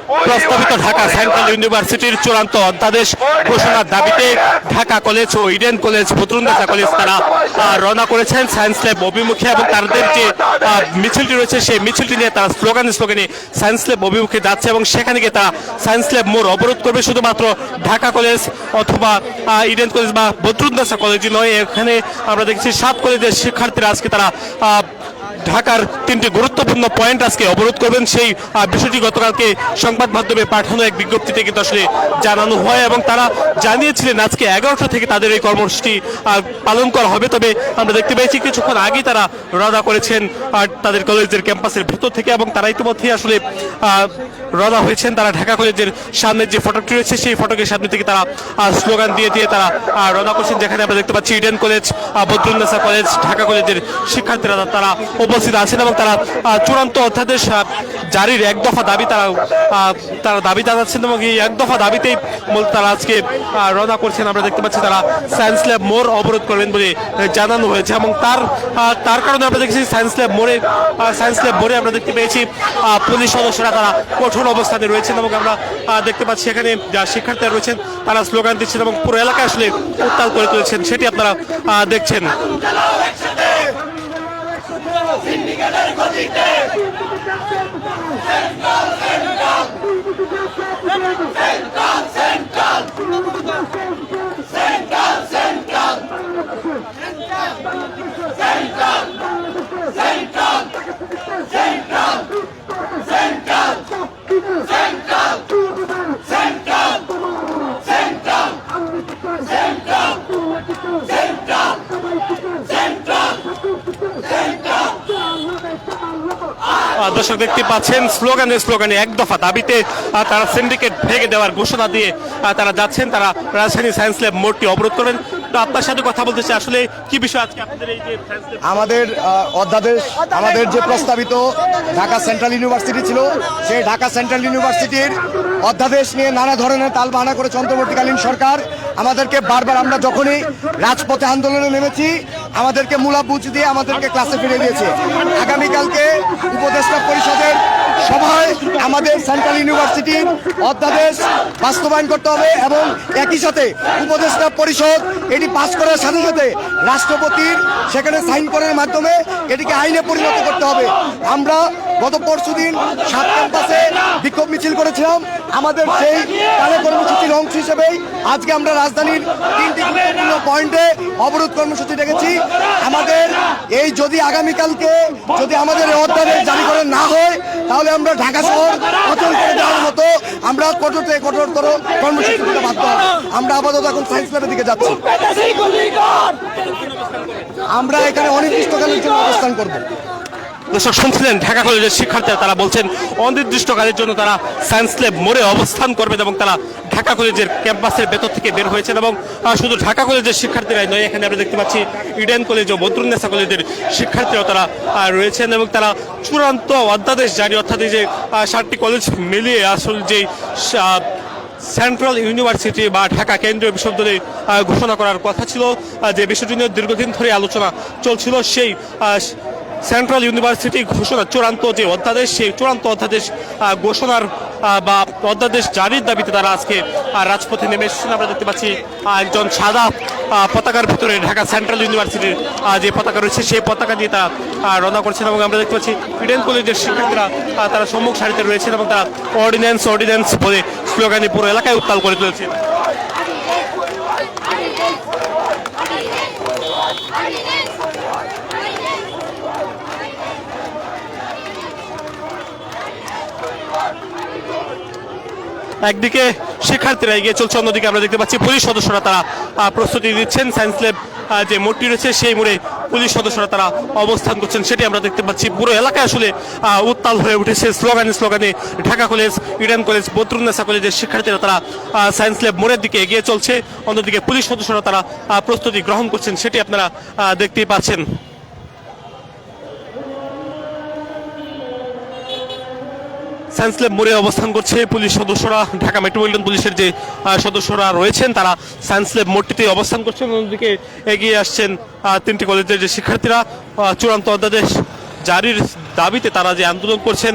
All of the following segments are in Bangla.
প্রস্তাবিত ঢাকা সেন্ট্রাল ইউনিভার্সিটির চূড়ান্ত অধ্যাদেশ ঘোষণার দাবিতে ঢাকা কলেজ ও ইডেন কলেজ, বদরুন্নেসা কলেজ তারা রওনা করেছেন সায়েন্স ল্যাব অভিমুখে এবং তাদের যে মিছিলটি রয়েছে সেই মিছিলটি নিয়ে তারা স্লোগানে সায়েন্স ল্যাব অভিমুখে যাচ্ছে এবং সেখানে গিয়ে তারা সায়েন্স ল্যাব মোড় অবরোধ করবে। শুধুমাত্র ঢাকা কলেজ অথবা ইডেন কলেজ বা বদরুন্নেসা কলেজই নয়, এখানে আমরা দেখছি 7 কলেজের শিক্ষার্থীরা আজকে তারা ঢাকার 3টি গুরুত্বপূর্ণ পয়েন্ট আজকে অবরোধ করবেন। সেই বিষয়টি গতকালকে সংবাদ মাধ্যমে পাঠানো এক বিজ্ঞপ্তিতে কিন্তু আসলে জানানো হয় এবং তারা জানিয়েছিলেন আজকে 11টা থেকে তাদের এই কর্মসূচি পালন করা হবে। তবে আমরা দেখতে পেয়েছি কিছুক্ষণ আগেই তারা রওনা করেছেন তাদের কলেজের ক্যাম্পাসের ভেতর থেকে এবং তারা ইতিমধ্যেই আসলে রওনা হয়েছেন। তারা ঢাকা কলেজের সামনে যে ফটকটি রয়েছে সেই ফটকের সামনে থেকে তারা স্লোগান দিয়ে তারা রওনা করছেন, যেখানে আমরা দেখতে পাচ্ছি Eden college, Badrunnesa college, Dhaka কলেজের শিক্ষার্থীরা তারা উপস্থিত আছেন এবং তারা চূড়ান্ত অধ্যাদেশ জারির এক দফা দাবি তারা দাবি জানাচ্ছেন এবং এই এক দফা দাবিতেই তারা আজকে রওনা করছেন। আমরা দেখতে পাচ্ছি তারা সায়েন্স ল্যাব মোড় অবরোধ করবেন বলে জানানো হয়েছে এবং তার কারণে আমরা দেখছি সায়েন্স ল্যাব মোড়ে আমরা দেখতে পেয়েছি পুলিশ সদস্যরা তারা কঠোর অবস্থানে রয়েছেন এবং আমরা দেখতে পাচ্ছি এখানে যা শিক্ষার্থীরা রয়েছেন তারা স্লোগান দিচ্ছেন এবং পুরো এলাকা আসলে উত্তাল করে তুলেছেন, সেটি আপনারা দেখছেন। সিন্ডিকেটের গতিতে central central central central central central central central central central central central central central central central দর্শক দেখতে পাচ্ছেন স্লোগানে এক দফা দাবিতে তারা সিন্ডিকেট ভেঙে দেওয়ার ঘোষণা দিয়ে তারা যাচ্ছেন। তারা রাজধানী সায়েন্স ল্যাব মোড়টি অবরোধ করেন। তো আপনার সাথে কথা বলতে চাই, আসলে কি বিষয় আজকে আপনাদের এই যে আমাদের অধ্যাদেশ, আমাদের যে প্রস্তাবিত ঢাকা সেন্ট্রাল ইউনিভার্সিটি ছিল, সেই ঢাকা সেন্ট্রাল ইউনিভার্সিটির অধ্যাদেশ নিয়ে নানা ধরনের তালবাহানা করেছে অন্তর্বর্তীকালীন সরকার। আমাদেরকে বারবার, আমরা যখনই রাজপথে আন্দোলনে নেমেছি আমাদেরকে মূলাবুজ দিয়ে আমাদেরকে ক্লাসে ফিরে দিয়েছে। আগামীকালকে উপদেষ্টা পরিষদের সভায় আমাদের সেন্ট্রাল ইউনিভার্সিটির অধ্যাদেশ বাস্তবায়ন করতে হবে এবং একই সাথে উপদেষ্টা পরিষদ এটি পাস করার সাথে সাথে রাষ্ট্রপতির সেখানে সাইন করার মাধ্যমে এটিকে আইনে পরিণত করতে হবে। আমরা গত পরশুদিন 7 ক্যাম্পাসে বিক্ষোভ মিছিল করেছিলাম। আমাদের সেই কর্মসূচির অংশ হিসেবেই আজকে আমরা রাজধানীর 3টি গুরুত্বপূর্ণ পয়েন্টে অবরোধ কর্মসূচি রেখেছি। আমাদের এই যদি আগামীকালকে যদি আমাদের অধ্যাদেশ জারি করা না হয় তাহলে আমরা ঢাকা শহর অচল করে দেওয়ার মতো আমরা কঠোরতর কর্মসূচি দিতে বাধ্য হব। আমরা আপাতত এখন সায়েন্স ল্যাবের দিকে যাচ্ছি। আমরা এখানে অনির্দিষ্টকালের জন্য অবস্থান করব। দর্শক শুনছিলেন ঢাকা কলেজের শিক্ষার্থীরা তারা বলছেন অনির্দিষ্টকালের জন্য তারা সায়েন্স ল্যাব মোড়ে অবস্থান করবেন এবং তারা ঢাকা কলেজের ক্যাম্পাসের ভেতর থেকে বের হয়েছেন এবং শুধু ঢাকা কলেজের শিক্ষার্থীরাই নয়, এখানে আমরা দেখতে পাচ্ছি ইডেন কলেজ ও বদরুন্নেসা কলেজের শিক্ষার্থীরাও তারা রয়েছেন এবং তারা চূড়ান্ত অধ্যাদেশ জারি, অর্থাৎ এই যে 7টি কলেজ মিলিয়ে আসলে যে সেন্ট্রাল ইউনিভার্সিটি বা ঢাকা কেন্দ্রীয় বিশ্ববিদ্যালয় ঘোষণা করার কথা ছিল, যে বিষয়টি নিয়ে দীর্ঘদিন ধরে আলোচনা চলছিল, সেই সেন্ট্রাল ইউনিভার্সিটি ঘোষণা চূড়ান্ত যে অধ্যাদেশ, সেই চূড়ান্ত অধ্যাদেশ ঘোষণার বা অধ্যাদেশ জারির দাবিতে তারা আজকে রাজপথে নেমে এসেছেন। আমরা দেখতে পাচ্ছি একজন সাদা পতাকার ভিতরে ঢাকা সেন্ট্রাল ইউনিভার্সিটির যে পতাকা রয়েছে সেই পতাকা দিয়ে তারা রওনা করছেন এবং আমরা দেখতে পাচ্ছি ইডেন কলেজের শিক্ষার্থীরা তারা সম্মুখ সারিতে রয়েছেন এবং তারা অর্ডিন্যান্স বলে স্লোগানে পুরো এলাকায় উত্তাল করে তুলেছে। একদিকে শিক্ষার্থীরা এগিয়ে চলছে, অন্যদিকে আমরা দেখতে পাচ্ছি পুলিশ সদস্যরা তারা প্রস্তুতি দিচ্ছেন। সায়েন্স ল্যাব যে মোড়টি রয়েছে সেই মোড়ে পুলিশ সদস্যরা তারা অবস্থান করছেন, সেটি আমরা দেখতে পাচ্ছি। পুরো এলাকায় আসলে উত্তাল হয়ে উঠেছে। স্লোগানে Dhaka college, Eden college, Badrunnesa কলেজের শিক্ষার্থীরা তারা সায়েন্স ল্যাব মোড়ের দিকে এগিয়ে চলছে, অন্যদিকে পুলিশ সদস্যরা তারা প্রস্তুতি গ্রহণ করছেন, সেটি আপনারা দেখতেই পাচ্ছেন। সায়েন্স ল্যাব মোড়ে অবস্থান করছে পুলিশ সদস্যরা, ঢাকা মেট্রোপলিটন পুলিশের যে সদস্যরা রয়েছেন তারা সায়েন্স ল্যাব মোড়টিতে অবস্থান করছেন। অন্যদিকে এগিয়ে আসছেন 3টি কলেজের যে শিক্ষার্থীরা চূড়ান্ত অধ্যাদেশ জারির দাবিতে তারা যে আন্দোলন করছেন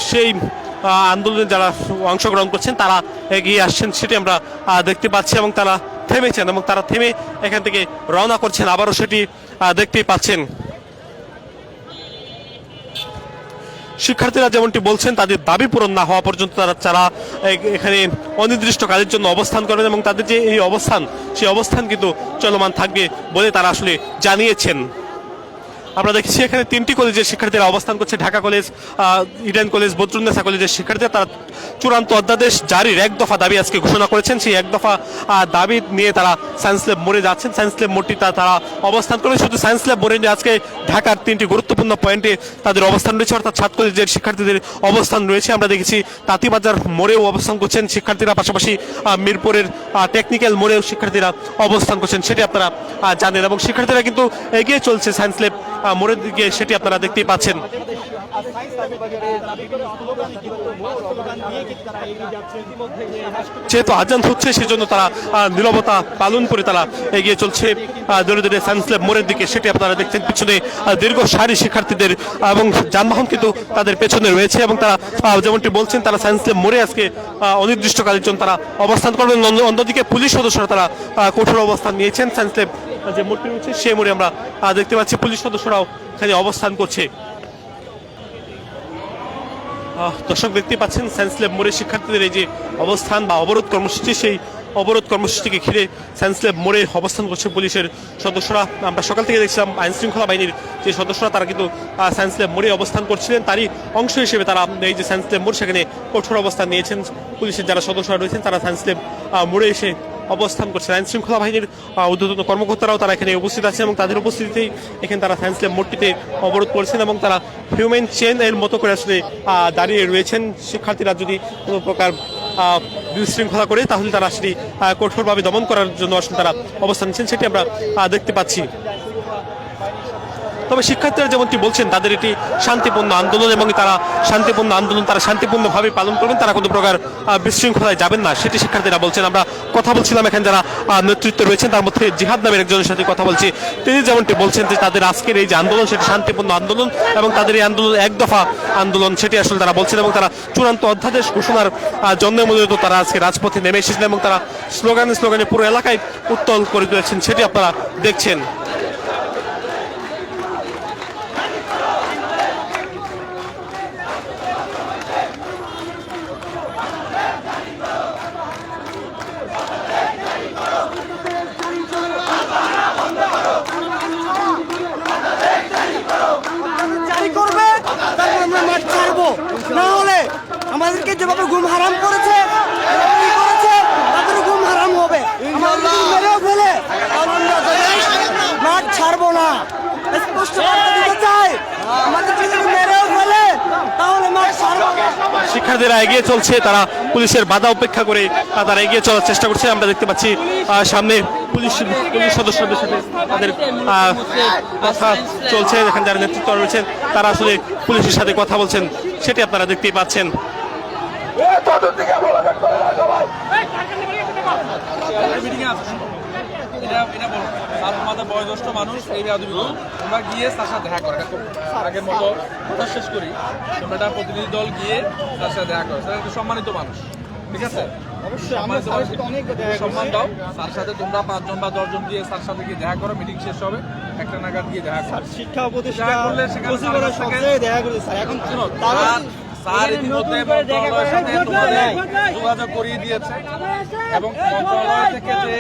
সেই আন্দোলনে যারা অংশগ্রহণ করছেন তারা এগিয়ে আসছেন সেটি আমরা দেখতে পাচ্ছি এবং তারা থেমেছেন এবং তারা থেমে এখান থেকে রওনা করছেন, আবারও সেটি দেখতেই পাচ্ছেন। শিক্ষার্থীরা যেমনটি বলছেন তাদের দাবি পূরণ না হওয়া পর্যন্ত তারা এখানে অনির্দিষ্টকালের জন্য অবস্থান করবেন এবং তাদের যে এই অবস্থান সেই অবস্থান কিন্তু চলমান থাকবে বলে তারা আসলে জানিয়েছেন। আমরা দেখছি এখানে 3টি কলেজের শিক্ষার্থীরা অবস্থান করছে, Dhaka college, Eden college, Badrunnesa কলেজের শিক্ষার্থীরা তারা চূড়ান্ত অধ্যাদেশ জারির এক দফা দাবি আজকে ঘোষণা করেছেন। সেই এক দফা দাবি নিয়ে তারা সায়েন্স ল্যাব মোড়ে যাচ্ছেন। সায়েন্স ল্যাব মোড়টি তারা অবস্থান করে, শুধু সায়েন্স ল্যাব মোড়ে নিয়ে আজকে ঢাকার 3টি গুরুত্বপূর্ণ পয়েন্টে তাদের অবস্থান রয়েছে, অর্থাৎ 7 কলেজের শিক্ষার্থীদের অবস্থান রয়েছে। আমরা দেখেছি তাঁতিবাজার মোড়েও অবস্থান করছেন শিক্ষার্থীরা, পাশাপাশি মিরপুরের টেকনিক্যাল মোড়েও শিক্ষার্থীরা অবস্থান করছেন, সেটি আপনারা জানেন। এবং শিক্ষার্থীরা কিন্তু এগিয়ে চলছে সায়েন্স ল্যাব মোড়ের দিকে, সেটি আপনারা দেখতেই পাচ্ছেন। যেহেতু আজান হচ্ছে সেজন্য তারা নীরবতা পালন করে তারা এগিয়ে চলছে ধীরে ধীরে সায়েন্স ল্যাব মোড়ের দিকে, সেটি আপনারা দেখছেন। পিছনে দীর্ঘ সারি শিক্ষার্থীদের এবং যানবাহন কিন্তু তাদের পেছনে রয়েছে এবং তারা যেমনটি বলছেন তারা সায়েন্স ল্যাব মোড়ে আজকে অনির্দিষ্টকালের জন্য তারা অবস্থান করবেন। অন্যদিকে পুলিশ সদস্যরা তারা কঠোর অবস্থান নিয়েছেন। সায়েন্স ল্যাব যে মোড়টি রয়েছে সেই মোড়ে আমরা দেখতে পাচ্ছি পুলিশ সদস্যরাও এখানে অবস্থান করছে। দর্শক দেখতে পাচ্ছেন সায়েন্স ল্যাব মোড়ে শিক্ষার্থীদের এই যে অবস্থান বা অবরোধ কর্মসূচি, সেই অবরোধ কর্মসূচিকে ঘিরে সায়েন্স ল্যাব মোড়ে অবস্থান করছে পুলিশের সদস্যরা। আমরা সকাল থেকে দেখছিলাম আইন শৃঙ্খলা বাহিনীর যে সদস্যরা তারা কিন্তু সায়েন্স ল্যাব মোড়ে অবস্থান করছিলেন, তারই অংশ হিসেবে তারা এই যে সায়েন্স ল্যাব মোড় সেখানে কঠোর অবস্থান নিয়েছেন। পুলিশের যারা সদস্যরা রয়েছেন তারা সায়েন্স ল্যাব মোড়ে এসে অবস্থান করছে। আইন শৃঙ্খলা বাহিনীর ঊর্ধ্বতন কর্মকর্তারাও তারা এখানে উপস্থিত আছেন এবং তাদের উপস্থিতিতেই এখানে তারা সায়েন্স ল্যাব মোড়টিতে অবরোধ করেছেন এবং তারা হিউম্যান চেন এর মতো করে আসলে দাঁড়িয়ে রয়েছেন। শিক্ষার্থীরা যদি কোনো প্রকার বিশৃঙ্খলা করে তাহলে তারা আসলে কঠোরভাবে দমন করার জন্য আসলে তারা অবস্থান নিচ্ছেন, সেটি আমরা দেখতে পাচ্ছি। তবে শিক্ষার্থীরা যেমনটি বলছেন তাদের এটি শান্তিপূর্ণ আন্দোলন এবং তারা শান্তিপূর্ণ আন্দোলন তারা শান্তিপূর্ণভাবে পালন করবেন, তারা কোনো প্রকার বিশৃঙ্খলায় যাবেন না, সেটি শিক্ষার্থীরা বলছেন। আমরা কথা বলছিলাম এখানে যারা নেতৃত্ব রয়েছেন তার মধ্যে জিহাদ নামের একজনের সাথে কথা বলছি। তিনি যেমনটি বলছেন যে তাদের আজকের এই যে আন্দোলন সেটি শান্তিপূর্ণ আন্দোলন এবং তাদের এই আন্দোলন এক দফা আন্দোলন, সেটি আসলে তারা বলছেন এবং তারা চূড়ান্ত অধ্যাদেশ ঘোষণার জন্য মূলত তারা আজকে রাজপথে নেমে এসেছেন এবং তারা স্লোগানে পুরো এলাকায় উত্তল করে তুলেছেন, সেটি আপনারা দেখছেন। না হলে আমাদেরকে যেভাবে ঘুম হারাম করেছে তাদের ঘুম হারাম হবে। মেরেও ফেলে মাঠ ছাড়বো না, স্পষ্ট বার্তা দিতে চাই। আমাদেরকে যদি মেরেও ফেলে তাহলে মাঠ ছাড়বো না। শিক্ষার্থীরা এগিয়ে চলছে, তারা পুলিশের বাধা উপেক্ষা করে তারা এগিয়ে চলার চেষ্টা করছে। আমরা দেখতে পাচ্ছি সামনে পুলিশ সদস্যদের সাথে তাদের কথা চলছে, এখানে যারা নেতৃত্ব রয়েছেন তারা আসলে পুলিশের সাথে কথা বলছেন, সেটি আপনারা দেখতেই পাচ্ছেন। বয়োজ্যেষ্ঠ মানুষ এই তোমরা গিয়ে তার সাথে দেখা করো, আগের মতো কথা শেষ করি, তোমরা একটা প্রতিনিধি দল গিয়ে তার সাথে দেখা করো। স্যার একটা সম্মানিত মানুষ, ঠিক আছে, সম্মান দাও তার সাথে। তোমরা 5 জন বা 10 জন গিয়ে তার সাথে গিয়ে দেখা করো, মিটিং শেষ হবে 1টা নাগাদ গিয়ে দেখা করো। শিক্ষা উপদেষ্টা করলে সেখানে দেখা করতে স্যার এখন স্যার ইতিমধ্যে মন্ত্রণালয়ের সাথে তোমাদের যোগাযোগ করিয়ে দিয়েছে এবং মন্ত্রণালয় থেকে যে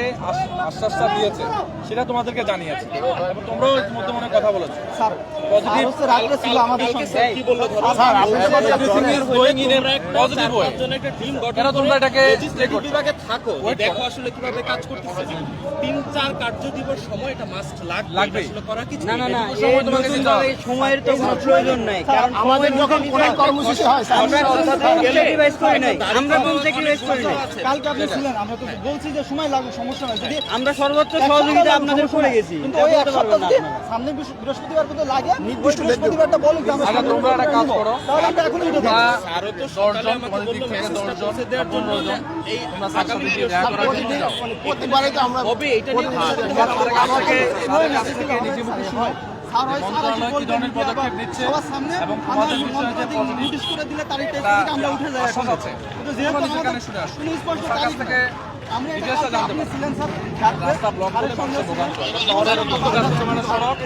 আশ্বাসটা দিয়েছে সেটা তোমাদেরকে জানিয়েছে এবং তোমরাও ইতিমধ্যে মনে কথা বলেছো। স্যার পজিটিভ ছিল আমাদের সঙ্গে কি বললো sir everything is going in a positive way. কেন তোমরা এটাকে বিভাগে থাকো, দেখো আসলে কিভাবে কাজ করতেছে। 3-4 কার্য দিবস সময় এটা মাস্ট লাগবে আসলে করা কিছু না সময়ের তো কোনো প্রয়োজন নাই, কারণ আমাদের যখন কোনো কর্মসূচি হয় আমরা স্যাক্রিফাইস করি নাই, আমরা কোন স্যাক্রিফাইস করি নাই। কালকে আপনি ছিলেন, আমরা তো বলছি যে সময় লাগবে, সমস্যা নাই, যদি আমরা সর্বোচ্চ সহযোগিতা আপনাদের করে গেছি। কিন্তু ওই এক সপ্তাহ যদি সামনে বৃহস্পতিবার পর্যন্ত লাগে, বৃহস্পতিবারটা বলুন যে আমরা তোমরা একটা কাজ করো, তাহলে আমরা এখনই উঠে যাবো। আরো তো সকালে আমাকে বললো মেসেজ দেওয়ার জন্য এই আগামী প্রতিবারে তো আমরা হবে এটা নিয়ে আমাকে নিজে মুখে শুনো স্যার হয় স্যার মন্ত্রণালয় কি ধরনের পদক্ষেপ নিচ্ছে সবার সামনে এবং আমার তোমাদের বিষয়ে যে মন্ত্রণালয় নোটিশ করে দিলে তার থেকে আমরা উঠে যাই আশ্বাস এখন আছে কিন্তু যেহেতু তোমরা সেখানে আমাদের শুনে আসো সুস্পষ্ট তার কাছ তারিখ থেকে আমরা এটা ডিটেইলসটা জানতে আপনি পারবো। ছিলেন স্যার রাস্তা ব্লক করে মানুষের ভোগান্তি শহরের মানে সড়ক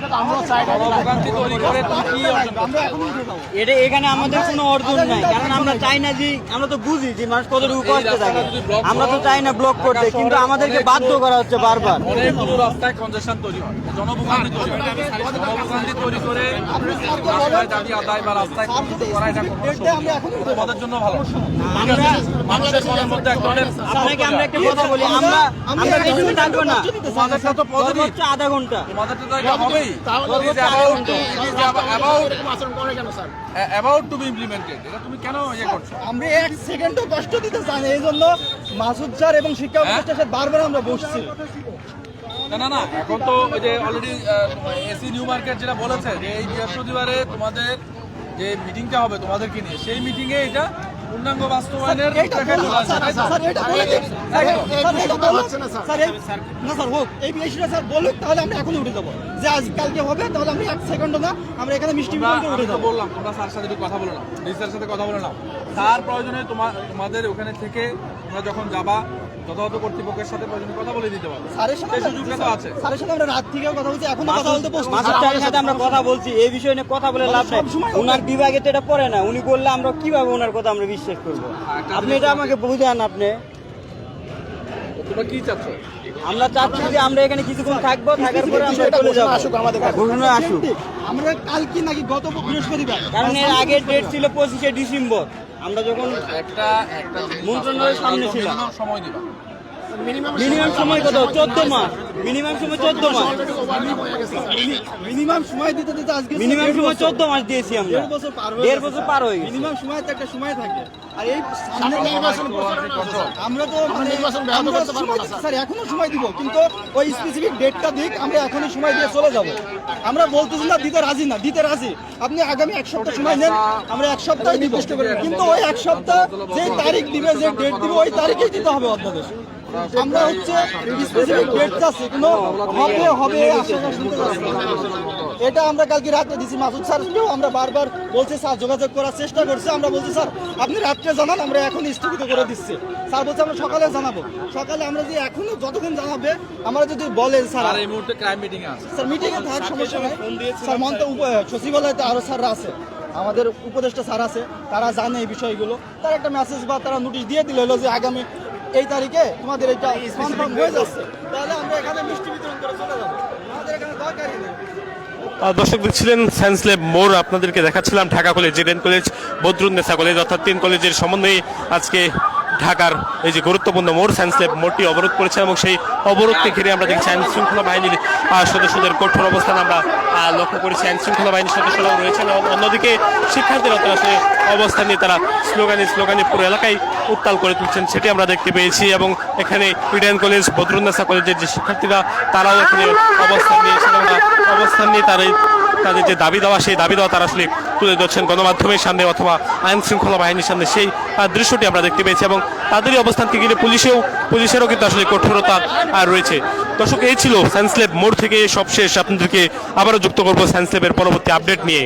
ভোগান্তি তৈরি করে তুমি কি অর্জন আমরা করছো? এখন উঠে যাবো এটা এখানে আমাদের কোনো অর্জন নাই, কারণ আমরা চাই না যে, আমরা তো বুঝি যে মানুষ কতটুকু কষ্টে থাকে, আমরা তো চাই না ব্লক করতে, কিন্তু আমাদেরকে বাধ্য করা হচ্ছে বারবার। অনেকগুলো রাস্তায় কনজেশন তৈরি হয়, জনভোগান্তি তৈরি হয়, জনভোগান্তি তৈরি করে রাস্তায় দাবি আদায় বা রাস্তায় কর্মসূচি করা এটা কোনো এটা আমরা এখন উঠে যাবো। তোমাদের জন্য ভালো। ঠিক আছে? মানুষের মনের মধ্যে এক ধরনের আপনাকে আমরা একটা কথা বলি, আমরা বেশি থাকবো না, তোমাদেরটা তো পজিটিভ, সর্বোচ্চ আধা ঘন্টা। তোমাদেরটা তো এটা হবেই। It is about to be implemented. এটা তুমি কেন ইয়ে করছো? আমরা এক সেকেন্ডও কষ্ট দিতে চাই না, এই জন্য মাসুদ স্যার এবং শিক্ষা উপদেষ্টার সাথে বারবার আমরা বসছি। না এখন তো ওই যে অলরেডি এসি নিউ মার্কেট যেটা বলেছে যে এই বৃহস্পতিবারে তোমাদের যে মিটিংটা হবে তোমাদেরকে নিয়ে, সেই মিটিং এ এটা পূর্ণাঙ্গ বাস্তবায়নের এইটা রূপরেখা বলুন, চলে আসবে, স্যার, তাই তো? স্যার, এটা বলে দিন। একদম। স্যার, এটা বলুন। স্যার, না স্যার হোক, এই বিষয়টা স্যার বলুক, তাহলে আমরা এখনই উঠে যাবো। যে আজ কালকে হবে, তাহলে আমরা এক সেকেন্ডও না, আমরা এখানে মিষ্টি বিতরণ করে আমি উঠে তো যাবো। বললাম তোমরা স্যার সাথে একটু কথা বলে নাও, ডিসির সাথে কথা বলে নাও। স্যার প্রয়োজনে তোমাদের ওখানে থেকে তোমরা যখন যাবা যথাযথ কর্তৃপক্ষের সাথে প্রয়োজনে কথা বলে দিতে পারবে। স্যারের সাথে সেই সুযোগটা তো আছে। স্যারের সাথে আমরা রাত থেকেও কথা বলছি, এখনো কথা বলতে বসছি। মাসুদ স্যারের সাথে আমরা কথা বলছি, এই বিষয় নিয়ে কথা বলে লাভ নাই, ওনার বিভাগে তো এটা পড়ে না, উনি বললে আমরা কিভাবে ওনার কথা আমরা বিশ্বাস করবো? আপনি এটা আমাকে বুঝান। আপনি, তোমরা কি চাচ্ছ? আমরা চাচ্ছি যে আমরা এখানে কিছুক্ষণ থাকবো, থাকার পরে আমরা চলে যাবো, ঘোষণা আসুক। আমরা কালকে নাকি গত বৃহস্পতিবার, কারণ এর আগের ডেট ছিল 25শে ডিসেম্বর, আমরা যখন একটা মন্ত্রণালয়ের সামনে ছিলাম। minimum সময় দিবা। মিনিমাম সময় কত? 14 মাস, মিনিমাম সময় 14 মাস, মিনিমাম সময় দিতে দিতে আজকে মিনিমাম সময় 14 মাস দিয়েছি আমরা, 1.5 বছর পার হয়ে 1.5 বছর পার হয়ে গেছে। মিনিমাম সময় তো একটা সময় থাকে। আর এই সামনে Control। আমরা তো আমরা সময় স্যার এখনো সময় দিব, কিন্তু ওই স্পেসিফিক ডেটটা দিক, আমরা এখনই সময় দিয়ে চলে যাব। আমরা বলতেছি না দিতে রাজি না, দিতে রাজি। আপনি আগামী এক সপ্তাহ সময় নেন, আমরা এক সপ্তাহ দিব, কিন্তু ওই এক সপ্তাহ যে তারিখ দিবে, যে ডেট দিবে, ওই তারিখেই দিতে হবে অধ্যাদেশ। আমরা হচ্ছে স্পেসিফিক ডেট চাচ্ছি, কিন্তু হবে আশা শুনতে চাচ্ছি না। এটা আমরা কালকে রাতে দিছি মাসুদ স্যারকেও, আমরা বারবার বলছি স্যার যোগাযোগ করার চেষ্টা করছি, আমরা বলছি স্যার আপনি রাত্রে জানান, আমরা এখন স্থগিত করে দিচ্ছি। স্যার বলছে আমরা সকালে জানাবো। সকালে আমরা যে এখনো যতক্ষণ জানাবে, আমরা যদি বলেন স্যার, আর এই মুহূর্তে ক্রাইম মিটিং আছে। স্যার মিটিং এ থাকার সমস্যা নাই। স্যার সচিবালয়তে আরো স্যাররা আছে, আমাদের উপদেষ্টা স্যার আছে, তারা জানে এই বিষয়গুলো। তার একটা মেসেজ বা তারা নোটিশ দিয়ে দিল হলো যে আগামী এই তারিখে তোমাদের এটা কনফার্ম হয়ে যাচ্ছে, তাহলে আমরা এখানে মিষ্টি বিতরণ করে চলে যাবো, আমাদের এখানে দরকারই নেই। দর্শক দেখছিলেন সায়েন্স ল্যাব মোড়, আপনাদেরকে দেখাচ্ছিলাম Dhaka college, Eden college, Badrunnesa college, অর্থাৎ 3 কলেজের সমন্বয়ে আজকে ঢাকার এই যে গুরুত্বপূর্ণ মোড় সায়েন্স ল্যাব মোড়টি অবরোধ করেছে, এবং সেই অবরোধকে ঘিরে আমরা দেখছি আইন শৃঙ্খলা বাহিনীর সদস্যদের কঠোর অবস্থান আমরা লক্ষ্য করেছি। আইন শৃঙ্খলা বাহিনীর সদস্যরাও রয়েছেন, এবং অন্যদিকে শিক্ষার্থীরা তারা আসলে অবস্থান নিয়ে তারা স্লোগানে পুরো এলাকায় উত্তাল করে তুলছেন, সেটি আমরা দেখতে পেয়েছি। এবং এখানে ইডেন কলেজ, বদরুন্নেসা কলেজের যে শিক্ষার্থীরা তারাও এখানে অবস্থান নিয়েছেন, এবং অবস্থান নিয়ে তাদের যে দাবি দেওয়া, সেই দাবি দেওয়া তারা আসলে তুলে ধরছেন গণমাধ্যমের সামনে অথবা আইন শৃঙ্খলা বাহিনীর সামনে, সেই দৃশ্যটি আমরা দেখতে পেয়েছি। এবং তাদেরই অবস্থানকে ঘিরে পুলিশেরও কিন্তু আসলে কঠোরতা রয়েছে। দর্শক, এই ছিল সায়েন্স ল্যাব মোড় থেকে সবশেষ। আপনাদেরকে আবারও যুক্ত করবো সায়েন্স ল্যাবের পরবর্তী আপডেট নিয়ে।